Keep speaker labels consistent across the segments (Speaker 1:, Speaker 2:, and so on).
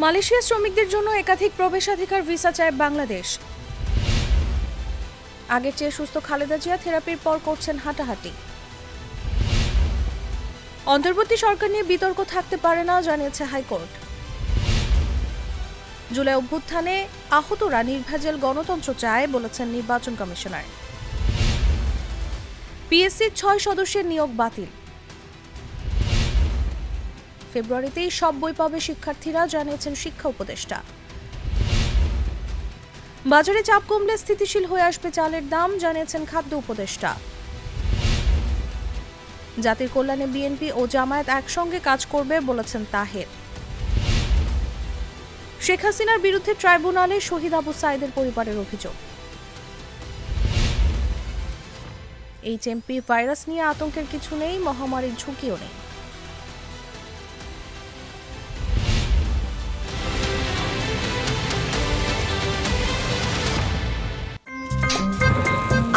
Speaker 1: Malaysia শ্রমিকদের জন্য একাধিক প্রবেশাধিকার ভিসা চায় বাংলাদেশ। আগের চেয়ে সুস্থ খালেদা জিয়া থেরাপির পর করছেন হাঁটাহাঁটি। অন্তর্বর্তী সরকার নিয়ে বিতর্ক থাকতে পারে না, জানিয়েছে হাইকোর্ট। জুলাই অভ্যুত্থানে আহতরা নির্ভেজাল গণতন্ত্র চায়, বলেছেন নির্বাচন কমিশনার। পিএসসির ৬ সদস্যের নিয়োগ বাতিল। ফেব্রুয়ারিতেই সব বই পাবে শিক্ষার্থীরা, জানিয়েছেন শিক্ষা উপদেষ্টা। বাজারে চাপ কমলে স্থিতিশীল হয়ে আসবে চালের দাম, জানিয়েছেন খাদ্য উপদেষ্টা। জাতির কল্যাণে বিএনপি ও জামায়াত একসঙ্গে কাজ করবে, বলেছেন তাহের। শেখ হাসিনার বিরুদ্ধে ট্রাইব্যুনালে শহীদ আবু সাইদের পরিবারের অভিযোগ। এইচএমপি ভাইরাস নিয়ে আতঙ্কের কিছু নেই, মহামারীর ঝুঁকিও নেই।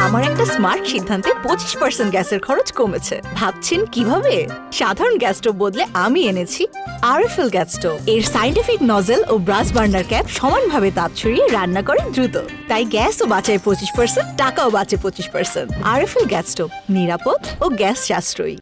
Speaker 2: আমার একটা স্মার্ট সিদ্ধান্তে 25% গ্যাসের খরচ কমেছে। ভাবছেন কিভাবে? সাধারণ গ্যাস স্টোভ বদলে আমি এনেছি আরএফএল গ্যাস স্টোভ। এর সাইন্টিফিক নজল ও ব্রাস বার্নার ক্যাপ সমানভাবে তাপ ছড়িয়ে রান্না করে দ্রুত, তাই গ্যাসও বাঁচায় 25%, টাকাও বাঁচে 25%। আরএফএল গ্যাস স্টোভ নিরাপদ ও গ্যাস সাশ্রয়ী।